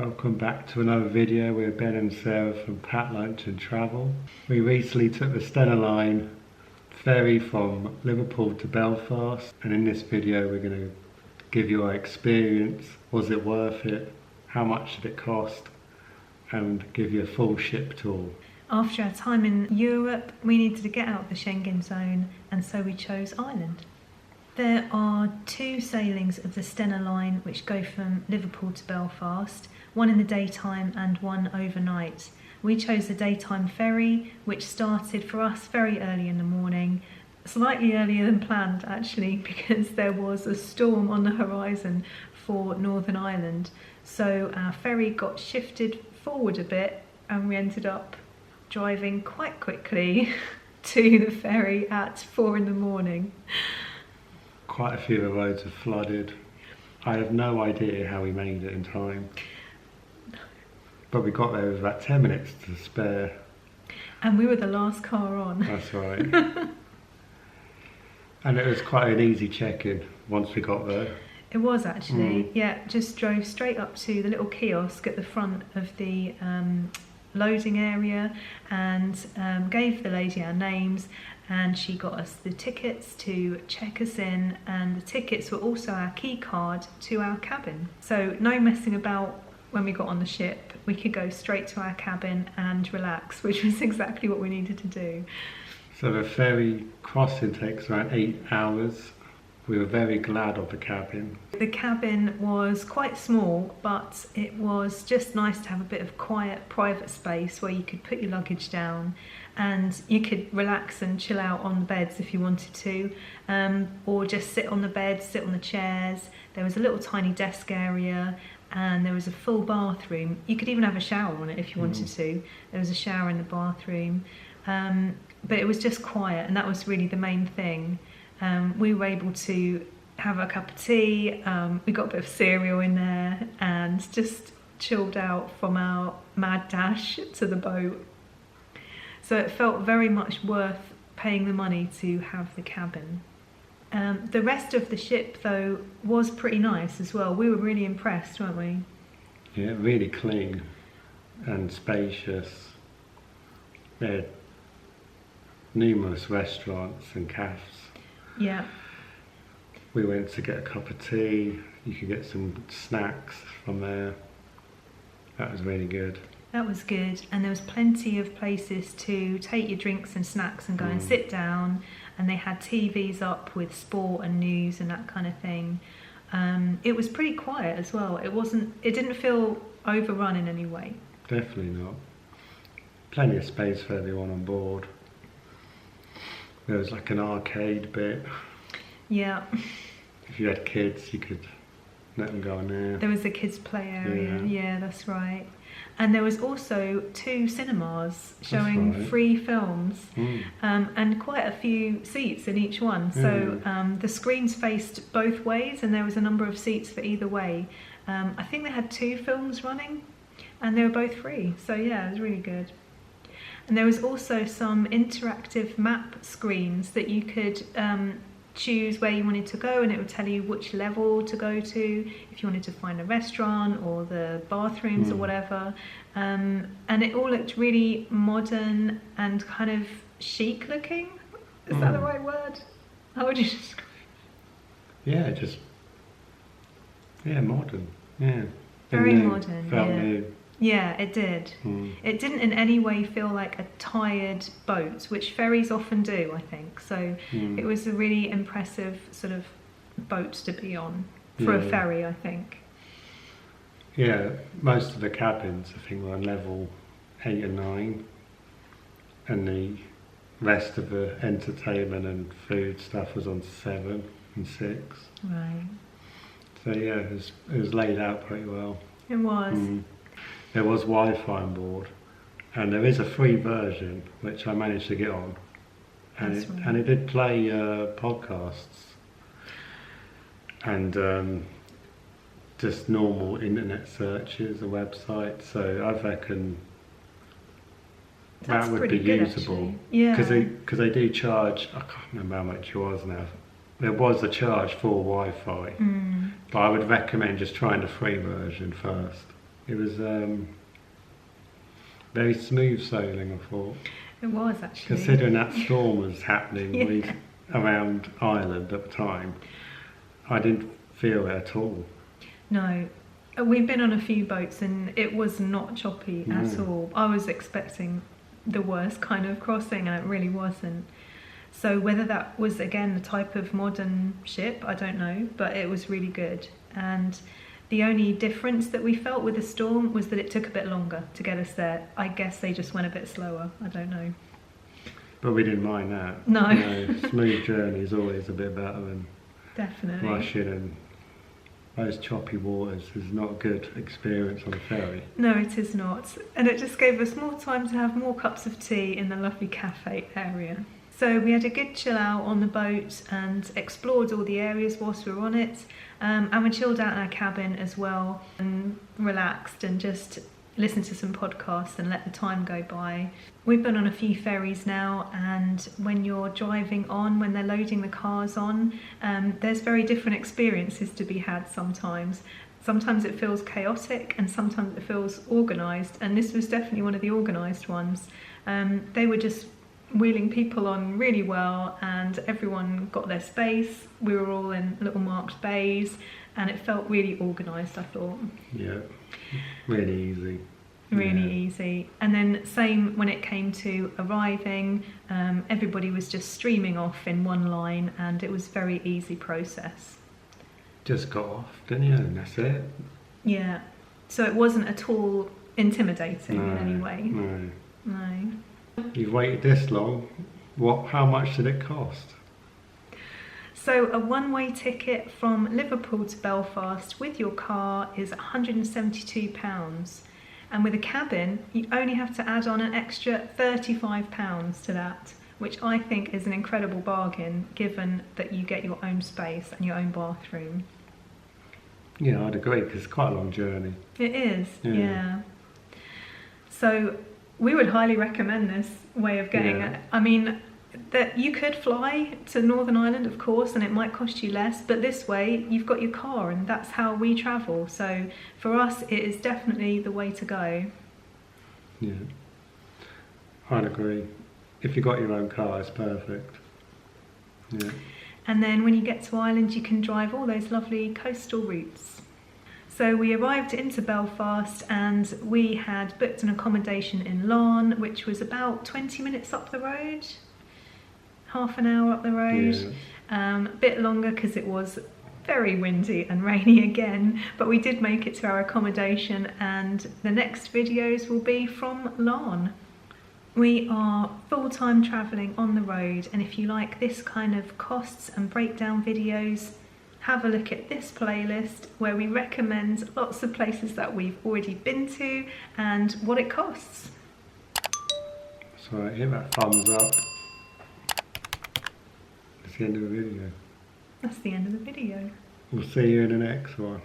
Welcome back to another video with Ben and Sarah from Pack Lunch and Travel. We recently took the Stena Line ferry from Liverpool to Belfast, and in this video we're going to give you our experience. Was it worth it? How much did it cost? And give you a full ship tour. After our time in Europe, we needed to get out of the Schengen zone, and so we chose Ireland. There are two sailings of the Stena Line which go from Liverpool to Belfast, one in the daytime and one overnight. We chose the daytime ferry, which started for us very early in the morning, slightly earlier than planned actually, because there was a storm on the horizon for Northern Ireland. So our ferry got shifted forward a bit and we ended up driving quite quickly to the ferry at 4 in the morning. Quite a few of the roads are flooded. I have no idea how we made it in time. But we got there with about 10 minutes to spare. And we were the last car on. That's right. And it was quite an easy check-in once we got there. It was actually, yeah, just drove straight up to the little kiosk at the front of the loading area and gave the lady our names, and she got us the tickets to check us in, and the tickets were also our key card to our cabin. So no messing about when we got on the ship. We could go straight to our cabin and relax, which was exactly what we needed to do. So the ferry crossing takes around 8 hours. We were very glad of the cabin. The cabin was quite small, but it was just nice to have a bit of quiet, private space where you could put your luggage down and you could relax and chill out on the beds if you wanted to, or just sit on the bed, sit on the chairs. There was a little tiny desk area and there was a full bathroom. You could even have a shower on it if you wanted to. There was a shower in the bathroom, but it was just quiet, and that was really the main thing. We were able to have a cup of tea, we got a bit of cereal in there and just chilled out from our mad dash to the boat. So it felt very much worth paying the money to have the cabin. The rest of the ship though was pretty nice as well. We were really impressed, weren't we? Yeah, really clean and spacious. There are numerous restaurants and cafes. Yeah. We went to get a cup of tea. You could get some snacks from there. That was really good. That was good, and there was plenty of places to take your drinks and snacks and go and sit down, and they had TVs up with sport and news and that kind of thing. It was pretty quiet as well. It didn't feel overrun in any way. Definitely not. Plenty of space for everyone on board. There was like an arcade bit. Yeah. If you had kids, you could let them go in there. There was a kids' play area. Yeah, that's right. And there was also 2 cinemas showing free films, and quite a few seats in each one. So the screens faced both ways, and there was a number of seats for either way. I think they had 2 films running, and they were both free. So yeah, it was really good. And there was also some interactive map screens that you could choose where you wanted to go, and it would tell you which level to go to, if you wanted to find a restaurant or the bathrooms or whatever. And it all looked really modern and kind of chic looking. Is that the right word? How would you describe it? Yeah, modern. Yeah. Very modern. Felt yeah. new. Yeah, it did. It didn't in any way feel like a tired boat, which ferries often do, I think. So it was a really impressive sort of boat to be on for a ferry, I think. Yeah, most of the cabins, I think, were on level 8 and 9, and the rest of the entertainment and food stuff was on 7 and 6. Right. So yeah, it was laid out pretty well. It was. There was Wi-Fi on board, and there is a free version which I managed to get on, and it did play podcasts and just normal internet searches, a website. So I reckon that would be usable. Yeah, because they do charge. I can't remember how much it was now. There was a charge for Wi-Fi, but I would recommend just trying the free version first. It was very smooth sailing, I thought. It was actually. Considering that storm was happening Yeah. around Ireland at the time, I didn't feel it at all. No. We've been on a few boats and it was not choppy at all. I was expecting the worst kind of crossing and it really wasn't. So whether that was again the type of modern ship, I don't know, but it was really good. And the only difference that we felt with the storm was that it took a bit longer to get us there. I guess they just went a bit slower, I don't know. But we didn't mind that. No. Smooth journey is always a bit better than Definitely. rushing, and those choppy waters is not a good experience on a ferry. No, it is not. And it just gave us more time to have more cups of tea in the lovely cafe area. So we had a good chill out on the boat and explored all the areas whilst we were on it. And we chilled out in our cabin as well and relaxed and just listened to some podcasts and let the time go by. We've been on a few ferries now, and when you're driving on, when they're loading the cars on, there's very different experiences to be had sometimes. Sometimes it feels chaotic and sometimes it feels organised, and this was definitely one of the organised ones. They were just wheeling people on really well and everyone got their space. We were all in little marked bays and it felt really organised, I thought. Yeah, really easy. Really easy. And then same when it came to arriving, everybody was just streaming off in one line and it was a very easy process. Just got off, didn't you? And that's it. Yeah. So it wasn't at all intimidating in any way. No. No. You've waited this long. How much did it cost? So a one-way ticket from Liverpool to Belfast with your car is £172. And with a cabin, you only have to add on an extra £35 to that, which I think is an incredible bargain given that you get your own space and your own bathroom. Yeah, I'd agree, because it's quite a long journey. It is, yeah. So we would highly recommend this way of getting it. I mean, that you could fly to Northern Ireland, of course, and it might cost you less, but this way you've got your car and that's how we travel. So for us, it is definitely the way to go. Yeah, I'd agree. If you've got your own car, it's perfect. Yeah. And then when you get to Ireland, you can drive all those lovely coastal routes. So we arrived into Belfast and we had booked an accommodation in Larne, which was about 20 minutes up the road, half an hour up the road. A bit longer because it was very windy and rainy again, but we did make it to our accommodation and the next videos will be from Larne. We are full-time travelling on the road, and if you like this kind of costs and breakdown videos, have a look at this playlist where we recommend lots of places that we've already been to and what it costs. So hit that thumbs up. That's the end of the video. That's the end of the video. We'll see you in the next one.